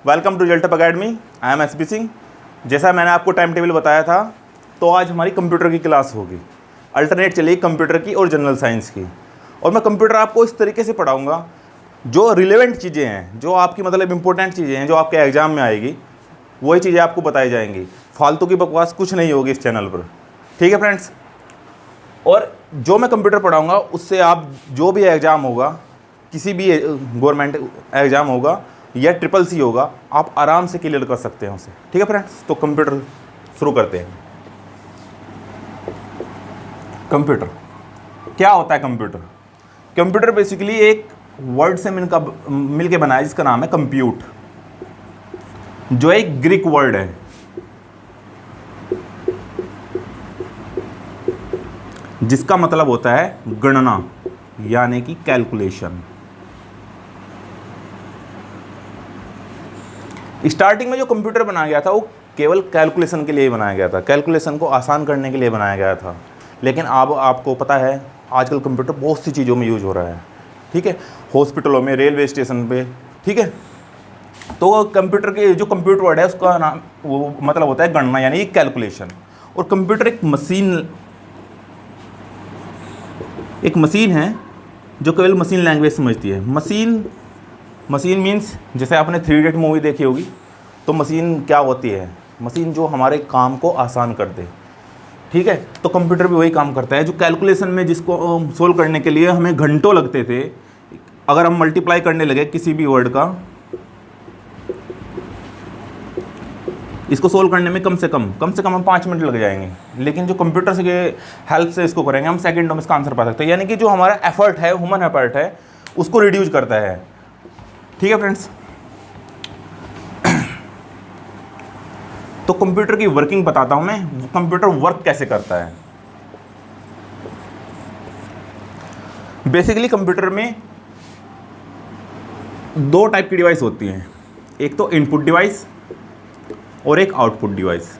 Welcome to Result Up Academy. I am S P Singh. जैसा मैंने आपको टाइम टेबल बताया था, तो आज हमारी कंप्यूटर की क्लास होगी। अल्टरनेट चलेगी कंप्यूटर की और जनरल साइंस की। और मैं कंप्यूटर आपको इस तरीके से पढ़ाऊँगा, जो रिलेवेंट चीज़ें हैं, जो आपकी मतलब इंपॉर्टेंट चीज़ें हैं, जो आपके एग्ज़ाम में आएगी, वही चीज़ें आपको बताई जाएंगी। फालतू की बकवास कुछ नहीं होगी इस चैनल पर। ठीक है फ्रेंड्स। और जो मैं कंप्यूटर पढ़ाऊँगा उससे आप जो भी एग्ज़ाम होगा, किसी भी गवर्नमेंट एग्ज़ाम होगा या ट्रिपल सी होगा, आप आराम से क्लियर कर सकते हैं उसे। ठीक है फ्रेंड्स, तो कंप्यूटर शुरू करते हैं। कंप्यूटर क्या होता है? कंप्यूटर बेसिकली एक वर्ड से मिलकर बना है जिसका नाम है कंप्यूट, जो एक ग्रीक वर्ड है जिसका मतलब होता है गणना, यानी कि कैलकुलेशन। स्टार्टिंग में जो कंप्यूटर बनाया गया था वो केवल कैलकुलेशन के लिए बनाया गया था, कैलकुलेशन को आसान करने के लिए बनाया गया था। लेकिन अब आपको पता है आजकल कंप्यूटर बहुत सी चीज़ों में यूज हो रहा है। ठीक है, हॉस्पिटलों में, रेलवे स्टेशन पे। ठीक है, तो कंप्यूटर के जो कंप्यूटर वर्ड है उसका नाम वो मतलब होता है गणना, यानी कैलकुलेशन। और कंप्यूटर एक मशीन है जो केवल मशीन लैंग्वेज समझती है। मशीन मीन्स, जैसे आपने 3 इडियट मूवी देखी होगी, तो मशीन क्या होती है? मशीन जो हमारे काम को आसान कर दे। ठीक है, तो कंप्यूटर भी वही काम करता है। जो कैलकुलेशन में जिसको सोल्व करने के लिए हमें घंटों लगते थे, अगर हम मल्टीप्लाई करने लगे किसी भी वर्ड का, इसको सोल्व करने में कम से कम हम 5 मिनट लग जाएंगे। लेकिन जो कंप्यूटर से हेल्प से इसको करेंगे, हम सेकंडों में इसका आंसर पा सकते हैं। यानी कि जो हमारा एफर्ट है, ह्यूमन एफर्ट है, उसको रिड्यूस करता है। ठीक है फ्रेंड्स, तो कंप्यूटर की वर्किंग बताता हूं मैं, कंप्यूटर वर्क कैसे करता है। बेसिकली कंप्यूटर में 2 टाइप की डिवाइस होती हैं, एक तो इनपुट डिवाइस और एक आउटपुट डिवाइस।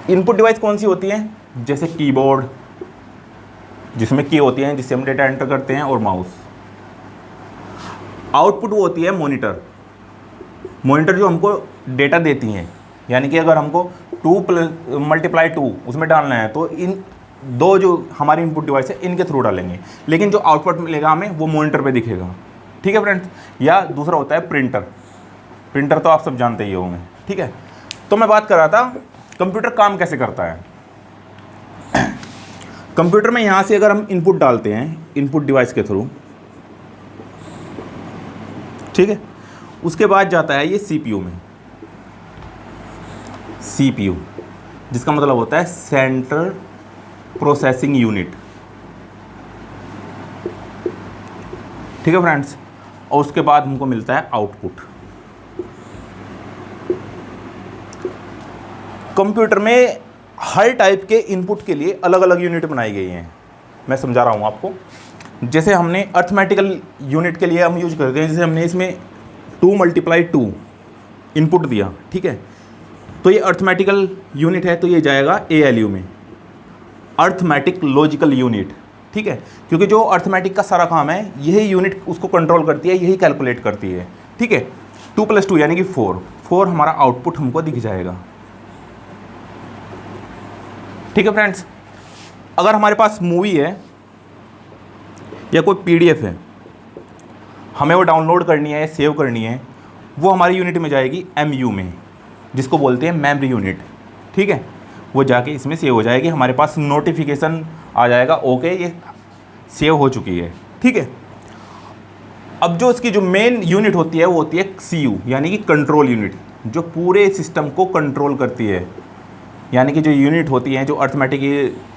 इनपुट डिवाइस कौन सी होती है? जैसे कीबोर्ड, जिसमें की होती है जिससे हम डेटा एंटर करते हैं, और माउस। आउटपुट वो होती है मॉनिटर जो हमको डेटा देती हैं। यानी कि अगर हमको 2 + 2 उसमें डालना है, तो इन 2 जो हमारी इनपुट डिवाइस है इनके थ्रू डालेंगे। लेकिन जो आउटपुट मिलेगा हमें वो मॉनिटर पे दिखेगा। ठीक है फ्रेंड्स। या दूसरा होता है प्रिंटर तो आप सब जानते ही होंगे। ठीक है, तो मैं बात कर रहा था कंप्यूटर काम कैसे करता है। कंप्यूटर में यहाँ से अगर हम इनपुट डालते हैं इनपुट डिवाइस के थ्रू, ठीक है, उसके बाद जाता है ये सीपीयू में। सीपीयू जिसका मतलब होता है सेंट्रल प्रोसेसिंग यूनिट। ठीक है फ्रेंड्स, और उसके बाद हमको मिलता है आउटपुट। कंप्यूटर में हर टाइप के इनपुट के लिए अलग अलग यूनिट बनाई गई हैं। मैं समझा रहा हूँ आपको। जैसे हमने अर्थमेटिकल यूनिट के लिए हम यूज करते हैं, जैसे हमने इसमें 2 × 2 इनपुट दिया। ठीक है, तो ये अर्थमेटिकल यूनिट है, तो ये जाएगा ALU में, अर्थमेटिक लॉजिकल यूनिट। ठीक है, क्योंकि जो अर्थमेटिक का सारा काम है यही यूनिट उसको कंट्रोल करती है, यही कैलकुलेट करती है। ठीक है, 2 + 2 यानी कि 4 हमारा आउटपुट हमको दिख जाएगा। ठीक है फ्रेंड्स, अगर हमारे पास मूवी है या कोई PDF है, हमें वो डाउनलोड करनी है या सेव करनी है, वो हमारी यूनिट में जाएगी MU में, जिसको बोलते हैं मेमोरी यूनिट। ठीक है, वो जाके इसमें सेव हो जाएगी। हमारे पास नोटिफिकेशन आ जाएगा, ओके ये सेव हो चुकी है। ठीक है, अब जो इसकी जो मेन यूनिट होती है वो होती है CU, यानी कि कंट्रोल यूनिट, जो पूरे सिस्टम को कंट्रोल करती है। यानी कि जो यूनिट होती हैं, जो अर्थमेटिक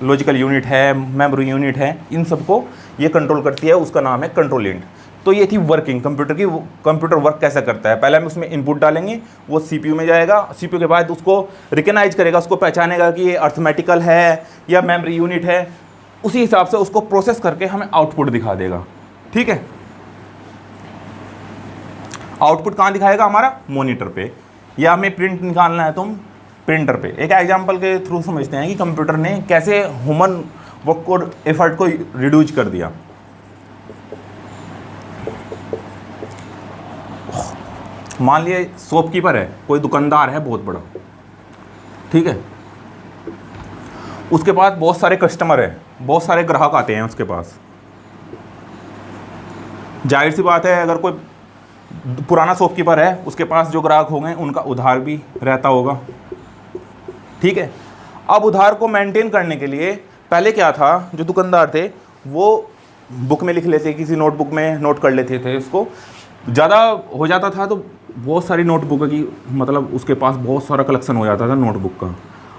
लॉजिकल यूनिट है, मेमोरी यूनिट है, इन सबको ये कंट्रोल करती है, उसका नाम है कंट्रोल यूनिट। तो ये थी वर्किंग कंप्यूटर की। कंप्यूटर वर्क कैसा करता है, पहले हम उसमें इनपुट डालेंगे, वो सीपीयू में जाएगा, सीपीयू के बाद उसको रिकग्नाइज करेगा, उसको पहचानेगा कि ये अर्थमेटिकल है या मेमोरी यूनिट है, उसी हिसाब से उसको प्रोसेस करके हमें आउटपुट दिखा देगा। ठीक है, आउटपुट कहाँ दिखाएगा? हमारा मॉनिटर पे। या हमें प्रिंट निकालना है तो हम प्रिंटर पे। एक एग्जाम्पल के थ्रू समझते हैं कि कंप्यूटर ने कैसे ह्यूमन वर्क को, एफर्ट को रिड्यूस कर दिया। मान लिए शॉपकीपर है, कोई दुकानदार है बहुत बड़ा, ठीक है, उसके पास बहुत सारे कस्टमर है, बहुत सारे ग्राहक आते हैं उसके पास। जाहिर सी बात है अगर कोई पुराना शॉपकीपर है उसके पास जो ग्राहक होंगे उनका उधार भी रहता होगा, ठीक है। अब उधार को मेंटेन करने के लिए पहले क्या था, जो दुकानदार थे वो बुक में लिख लेते, किसी नोटबुक में नोट कर लेते थे, उसको ज़्यादा हो जाता था तो बहुत सारी नोटबुक की, मतलब उसके पास बहुत सारा कलेक्शन हो जाता था नोटबुक का।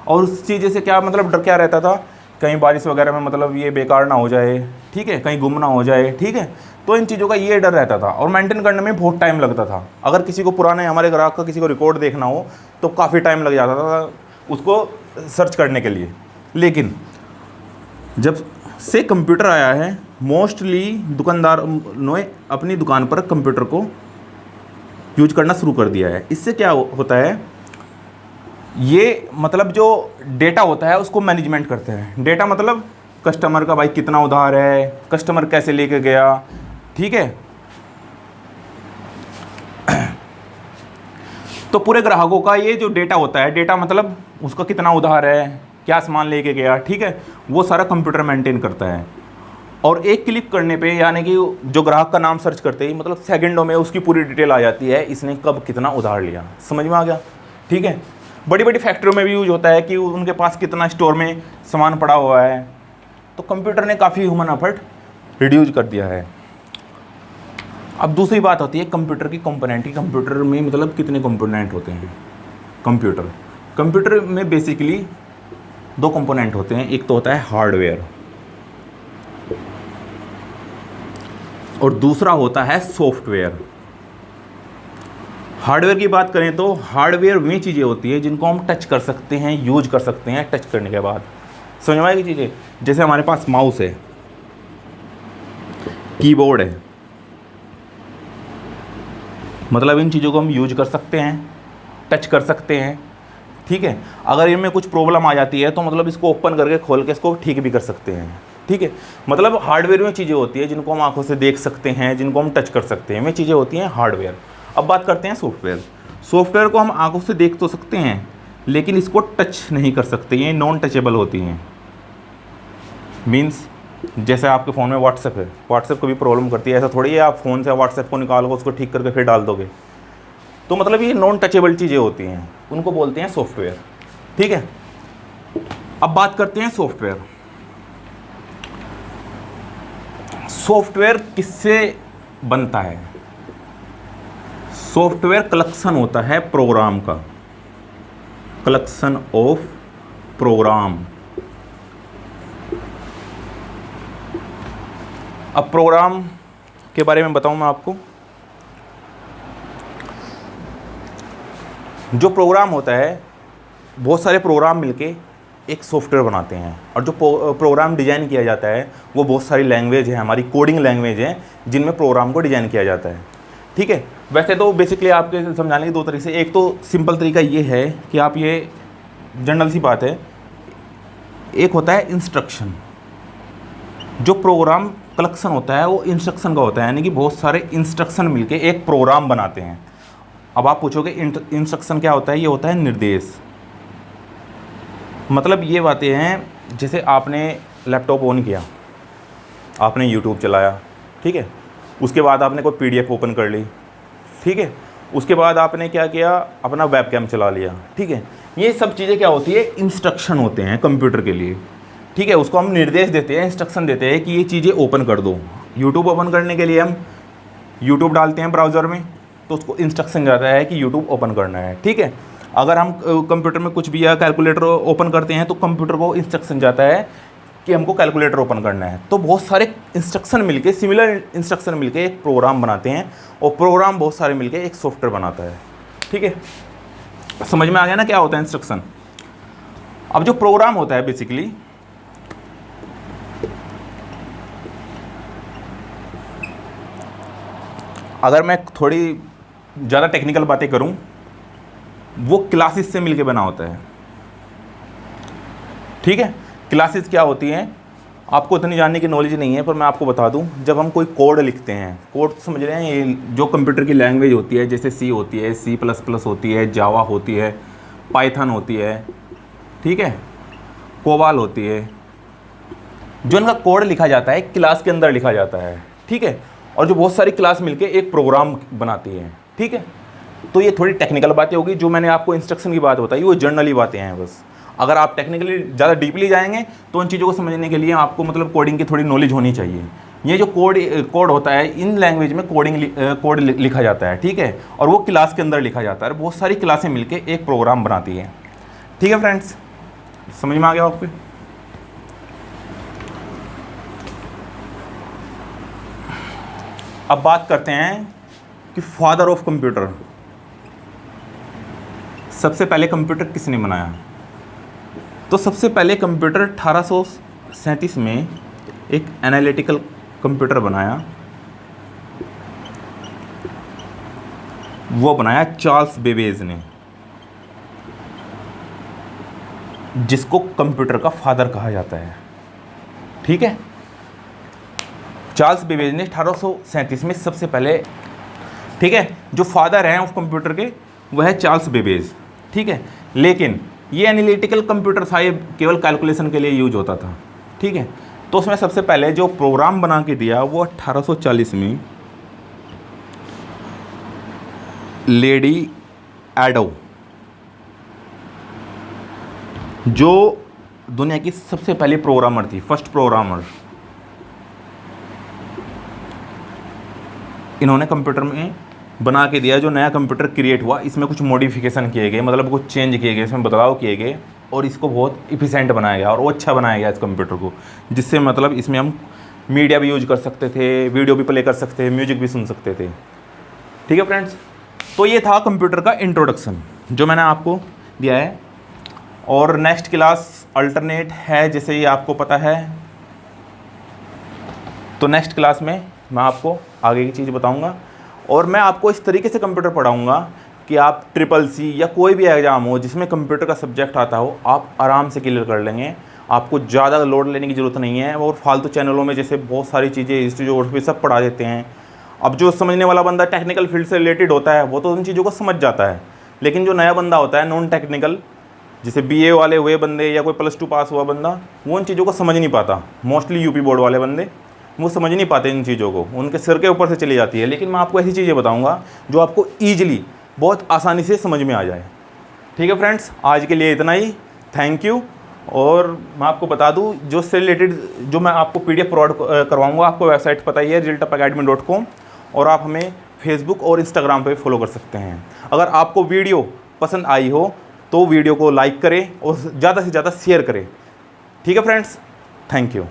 और उस चीज़ से क्या मतलब डर क्या रहता था, कहीं बारिश वगैरह में मतलब ये बेकार ना हो जाए, ठीक है, कहीं गुम ना हो जाए, ठीक है। तो इन चीज़ों का ये डर रहता था और मेंटेन करने में बहुत टाइम लगता था। अगर किसी को पुराने हमारे ग्राहक का किसी को रिकॉर्ड देखना हो तो काफ़ी टाइम लग जाता था उसको सर्च करने के लिए। लेकिन जब से कंप्यूटर आया है, मोस्टली दुकानदार ने अपनी दुकान पर कंप्यूटर को यूज करना शुरू कर दिया है। इससे क्या होता है, ये मतलब जो डेटा होता है उसको मैनेजमेंट करते हैं। डेटा मतलब कस्टमर का भाई कितना उधार है, कस्टमर कैसे लेके गया, ठीक है। तो पूरे ग्राहकों का ये जो डेटा होता है, डेटा मतलब उसका कितना उधार है, क्या सामान लेके गया, ठीक है, वो सारा कंप्यूटर मेंटेन करता है। और एक क्लिक करने पे, यानी कि जो ग्राहक का नाम सर्च करते ही मतलब सेकंडों में उसकी पूरी डिटेल आ जाती है, इसने कब कितना उधार लिया। समझ में आ गया, ठीक है। बड़ी बड़ी फैक्ट्रियों में भी यूज होता है कि उनके पास कितना स्टोर में सामान पड़ा हुआ है। तो कंप्यूटर ने काफ़ी ह्यूमन एफर्ट रिड्यूस कर दिया है। अब दूसरी बात होती है कंप्यूटर की कंपोनेंट की। कंप्यूटर में मतलब कितने कंपोनेंट होते हैं। कंप्यूटर में बेसिकली दो कंपोनेंट होते हैं, एक तो होता है हार्डवेयर और दूसरा होता है सॉफ्टवेयर। हार्डवेयर की बात करें तो हार्डवेयर वे चीज़ें होती है जिनको हम टच कर सकते हैं, यूज कर सकते हैं। टच करने के बाद समझ में आएगी चीज़ें, जैसे हमारे पास माउस है, कीबोर्ड है, मतलब इन चीज़ों को हम यूज कर सकते हैं, टच कर सकते हैं, ठीक है। अगर इनमें कुछ प्रॉब्लम आ जाती है तो मतलब इसको ओपन करके खोल के इसको ठीक भी कर सकते हैं, ठीक है। मतलब हार्डवेयर में चीज़ें होती है जिनको हम आंखों से देख सकते हैं, जिनको हम टच कर सकते हैं, वे चीज़ें होती हैं हार्डवेयर। अब बात करते हैं सॉफ्टवेयर। सॉफ्टवेयर को हम आंखों से देख तो सकते हैं लेकिन इसको टच नहीं कर सकते, ये नॉन टचेबल होती हैं। मीन्स जैसे आपके फ़ोन में व्हाट्सएप है, व्हाट्सएप को भी प्रॉब्लम करती है, ऐसा थोड़ी है आप फ़ोन से व्हाट्सएप को निकाल को उसको ठीक करके फिर डाल दोगे। तो मतलब ये नॉन टचेबल चीज़ें होती हैं, उनको बोलते हैं सॉफ्टवेयर, ठीक है। अब बात करते हैं सॉफ्टवेयर। सॉफ्टवेयर किससे बनता है। सॉफ्टवेयर कलेक्शन होता है प्रोग्राम का, कलेक्शन ऑफ प्रोग्राम। अब प्रोग्राम के बारे में बताऊं मैं आपको। जो प्रोग्राम होता है, बहुत सारे प्रोग्राम मिलके एक सॉफ्टवेयर बनाते हैं और जो प्रोग्राम डिज़ाइन किया जाता है वो बहुत सारी लैंग्वेज है, हमारी कोडिंग लैंग्वेज है जिनमें प्रोग्राम को डिज़ाइन किया जाता है, ठीक है। वैसे तो बेसिकली आपके समझाने के दो तरीके से, एक तो सिंपल तरीका ये है कि आप ये जनरल सी बात है, एक होता है इंस्ट्रक्शन। जो प्रोग्राम कलेक्शन होता है वो इंस्ट्रक्शन का होता है, यानी कि बहुत सारे इंस्ट्रक्शन मिलके एक प्रोग्राम बनाते हैं। अब आप पूछोगे इंस्ट्रक्शन क्या होता है, ये होता है निर्देश। मतलब ये बातें हैं, जैसे आपने लैपटॉप ऑन किया, आपने यूट्यूब चलाया, ठीक है, उसके बाद आपने कोई पीडीएफ ओपन कर ली, ठीक है, उसके बाद आपने क्या किया, अपना वेबकैम चला लिया, ठीक है। ये सब चीज़ें क्या होती है, इंस्ट्रक्शन होते हैं कंप्यूटर के लिए, ठीक है। उसको हम निर्देश देते हैं, इंस्ट्रक्शन देते हैं कि ये चीज़ें ओपन कर दो। यूट्यूब ओपन करने के लिए हम यूट्यूब डालते हैं ब्राउज़र में तो उसको इंस्ट्रक्शन जाता है कि यूट्यूब ओपन करना है, ठीक है। अगर हम कंप्यूटर में कुछ भी या कैलकुलेटर ओपन करते हैं तो कंप्यूटर को इंस्ट्रक्शन जाता है कि हमको कैलकुलेटर ओपन करना है। तो बहुत सारे इंस्ट्रक्शन मिलके, सिमिलर इंस्ट्रक्शन मिलके एक प्रोग्राम बनाते हैं और प्रोग्राम बहुत सारे मिलके एक सॉफ्टवेयर बनाता है, ठीक है। समझ में आ गया ना क्या होता है इंस्ट्रक्शन। अब जो प्रोग्राम होता है बेसिकली, अगर मैं थोड़ी ज़्यादा टेक्निकल बातें करूं, वो क्लासेस से मिलके बना होता है, ठीक है। क्लासेस क्या होती हैं, आपको इतनी जानने की नॉलेज नहीं है, पर मैं आपको बता दूं, जब हम कोई कोड लिखते हैं, कोड तो समझ रहे हैं, ये जो कंप्यूटर की लैंग्वेज होती है, जैसे सी होती है, C++ होती है, जावा होती है, पाइथन होती है, ठीक है, कोबाल होती है, जो इनका कोड लिखा जाता है क्लास के अंदर लिखा जाता है, ठीक है, और जो बहुत सारी क्लास मिलके एक प्रोग्राम बनाती है, ठीक है। तो ये थोड़ी टेक्निकल बातें होगी, जो मैंने आपको इंस्ट्रक्शन की बात बताई वो जनरली बातें हैं बस। अगर आप टेक्निकली ज़्यादा डीपली जाएंगे तो उन चीज़ों को समझने के लिए आपको मतलब कोडिंग की थोड़ी नॉलेज होनी चाहिए। ये जो कोड होता है, इन लैंग्वेज में कोड लिखा जाता है, ठीक है, और वो क्लास के अंदर लिखा जाता है, बहुत सारी क्लासें मिलके एक प्रोग्राम बनाती है, ठीक है फ्रेंड्स, समझ में आ गया आपको। अब बात करते हैं कि फादर ऑफ कंप्यूटर, सबसे पहले कंप्यूटर किसने बनाया। तो सबसे पहले कंप्यूटर 1837 में एक एनालिटिकल कंप्यूटर बनाया, वो बनाया चार्ल्स बेबेज ने, जिसको कंप्यूटर का फादर कहा जाता है, ठीक है। चार्ल्स बेबेज ने 1837 में सबसे पहले, ठीक है, जो फादर हैं उस कंप्यूटर के वह है चार्ल्स बेबेज, ठीक है। लेकिन ये एनालिटिकल कंप्यूटर था, ये केवल कैलकुलेशन के लिए यूज होता था, ठीक है। तो उसमें सबसे पहले जो प्रोग्राम बना के दिया वो 1840 में लेडी एडो, जो दुनिया की सबसे पहली प्रोग्रामर थी, फर्स्ट प्रोग्रामर, इन्होंने कंप्यूटर में बना के दिया। जो नया कंप्यूटर क्रिएट हुआ इसमें कुछ मॉडिफिकेशन किए गए, मतलब कुछ चेंज किए गए, इसमें बदलाव किए गए और इसको बहुत इफिशेंट बनाया गया और वो अच्छा बनाया गया इस कंप्यूटर को, जिससे मतलब इसमें हम मीडिया भी यूज कर सकते थे, वीडियो भी प्ले कर सकते थे, म्यूजिक भी सुन सकते थे, ठीक है फ्रेंड्स। तो ये था कंप्यूटर का इंट्रोडक्शन जो मैंने आपको दिया है। और नेक्स्ट क्लास अल्टरनेट है, जैसे ये आपको पता है। तो नेक्स्ट क्लास में मैं आपको आगे की चीज़ बताऊंगा और मैं आपको इस तरीके से कंप्यूटर पढ़ाऊंगा कि आप CCC या कोई भी एग्ज़ाम हो जिसमें कंप्यूटर का सब्जेक्ट आता हो, आप आराम से क्लियर कर लेंगे। आपको ज़्यादा लोड लेने की ज़रूरत नहीं है। और फालतू चैनलों में जैसे बहुत सारी चीज़ें हिस्ट्री जो भी सब पढ़ा देते हैं। अब जो समझने वाला बंदा टेक्निकल फील्ड से रिलेटेड होता है वो तो उन चीज़ों को समझ जाता है, लेकिन जो नया बंदा होता है नॉन टेक्निकल, जैसे BA वाले हुए बंदे या कोई +2 पास हुआ बंदा, वो उन चीज़ों को समझ नहीं पाता। मोस्टली UP बोर्ड वाले बंदे वो समझ नहीं पाते इन चीज़ों को, उनके सिर के ऊपर से चली जाती है। लेकिन मैं आपको ऐसी चीज़ें बताऊंगा जो आपको ईजिली बहुत आसानी से समझ में आ जाए, ठीक है फ्रेंड्स। आज के लिए इतना ही, थैंक यू। और मैं आपको बता दूं, जो से रिलेटेड जो मैं आपको PDF प्रोवाइड करवाऊँगा, आपको वेबसाइट पता ही है resultupacademy.com, और आप हमें फेसबुक और इंस्टाग्राम पे फॉलो कर सकते हैं। अगर आपको वीडियो पसंद आई हो तो वीडियो को लाइक करें और ज़्यादा से ज़्यादा शेयर करें, ठीक है फ्रेंड्स, थैंक यू।